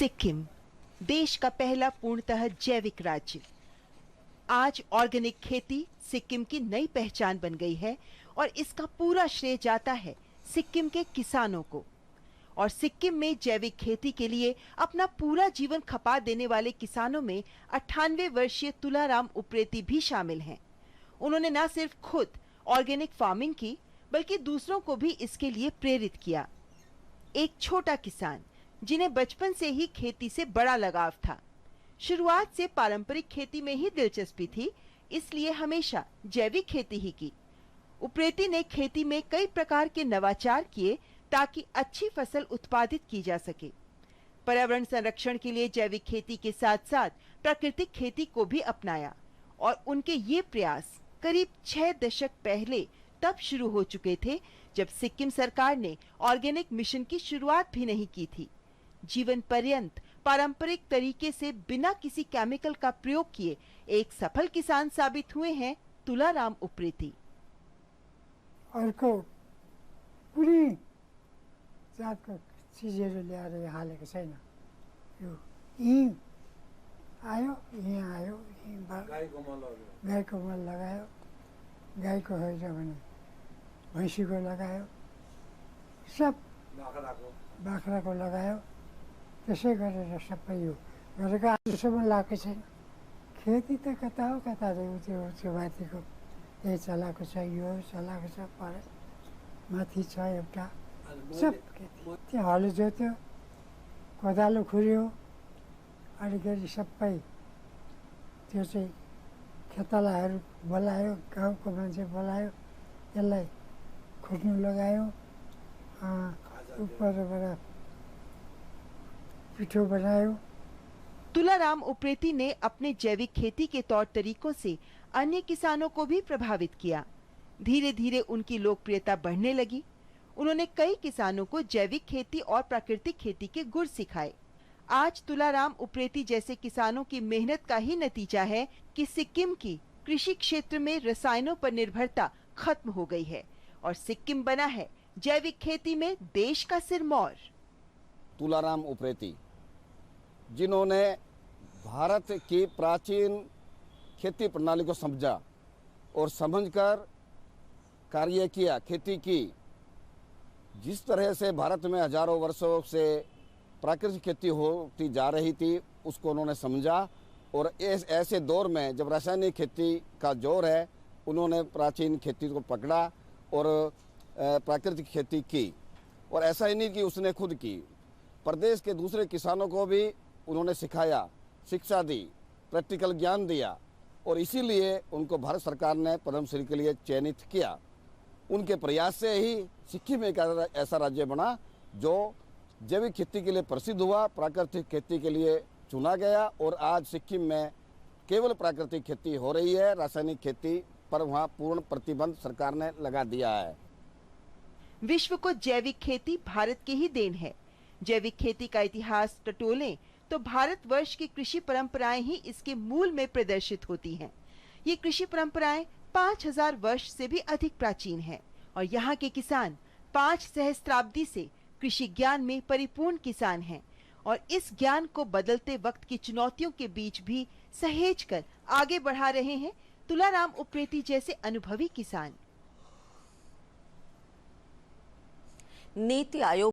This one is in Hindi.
सिक्किम, देश का पहला पूर्णतः जैविक राज्य। आज ऑर्गेनिक खेती सिक्किम की नई पहचान बन गई है और इसका पूरा श्रेय जाता है सिक्किम के किसानों को। और सिक्किम में जैविक खेती के लिए अपना पूरा जीवन खपा देने वाले किसानों में 98 वर्षीय तुलाराम उप्रेती भी शामिल हैं। उन्होंने न सिर्फ खुद ऑर्गेनिक फार्मिंग की, बल्कि दूसरों को भी इसके लिए प्रेरित किया। एक छोटा किसान जिन्हें बचपन से ही खेती से बड़ा लगाव था। शुरुआत से पारंपरिक खेती में ही दिलचस्पी थी, इसलिए हमेशा जैविक खेती ही की। उप्रेती ने खेती में कई प्रकार के नवाचार किए ताकि अच्छी फसल उत्पादित की जा सके। पर्यावरण संरक्षण के लिए जैविक खेती के साथ साथ प्राकृतिक खेती को भी अपनाया और उनके ये प्रयास करीब 6 दशक पहले तब शुरू हो चुके थे, जब सिक्किम सरकार ने ऑर्गेनिक मिशन की शुरुआत भी नहीं की थी। जीवन पर्यंत पारंपरिक तरीके से बिना किसी केमिकल का प्रयोग किए एक सफल किसान साबित हुए हैं तुलाराम उप्रेती। अर्को पुरै जातको चिजहरू ल्याएर हालेको छैन। यो यहीँ आयो, यहाँ आयो, गाईको मल लगायो, गाईको होइन भने भैँसीको लगायो, सब बाख्राको लगायो। त्यसै गरेर सबै यो गरेको आजसम्म लागेको छैन। खेती त कता हो कता त्यो माथिको त्यही चलाएको छ, यो चलाएको छ, पर माथि छ एउटा सब खेती। त्यो हलो जोत्यो, कोदालो खुर्यो, अलिकति सबै त्यो चाहिँ खेतालाहरू बोलायो, गाउँको मान्छे बोलायो, त्यसलाई खोज्नु लगायो, उपरबाट पिठो बनायो। तुलाराम उप्रेती ने अपने जैविक खेती के तौर तरीकों से अन्य किसानों को भी प्रभावित किया। धीरे धीरे उनकी लोकप्रियता बढ़ने लगी। उन्होंने कई किसानों को जैविक खेती और प्राकृतिक खेती के गुर सिखाए। आज तुलाराम उप्रेती जैसे किसानों की मेहनत का ही नतीजा है कि सिक्किम की कृषि क्षेत्र में रसायनों पर निर्भरता खत्म हो गई है और सिक्किम बना है जैविक खेती में देश का सिरमौर। तुलाराम उप्रेती, जिन्होंने भारत की प्राचीन खेती प्रणाली को समझा और समझकर कार्य किया, खेती की। जिस तरह से भारत में हजारों वर्षों से प्राकृतिक खेती होती जा रही थी, उसको उन्होंने समझा और ऐसे दौर में जब रासायनिक खेती का जोर है, उन्होंने प्राचीन खेती को पकड़ा और प्राकृतिक खेती की। और ऐसा ही नहीं कि उसने खुद की, प्रदेश के दूसरे किसानों को भी उन्होंने सिखाया, शिक्षा दी, प्रैक्टिकल ज्ञान दिया और इसीलिए उनको भारत सरकार ने पद्मश्री के लिए चयनित किया। उनके प्रयास से ही सिक्किम एक ऐसा राज्य बना जो जैविक खेती के लिए प्रसिद्ध हुआ, प्राकृतिक खेती के लिए चुना गया और आज सिक्किम में केवल प्राकृतिक खेती हो रही है। रासायनिक खेती पर वहाँ पूर्ण प्रतिबंध सरकार ने लगा दिया है। विश्व को जैविक खेती भारत की ही देन है। जैविक खेती का इतिहास टटोलें तो भारतवर्ष की कृषि परंपराएं ही इसके मूल में प्रदर्शित होती हैं। ये कृषि परंपराएं 5000 वर्ष से भी अधिक प्राचीन हैं और यहाँ के किसान 5 सहस्त्राब्दी से कृषि ज्ञान में परिपूर्ण किसान हैं और इस ज्ञान को बदलते वक्त की चुनौतियों के बीच भी सहेज कर आगे बढ़ा रहे हैं तुलाराम उप्रेती जैसे अनुभवी किसान। नीति आयोग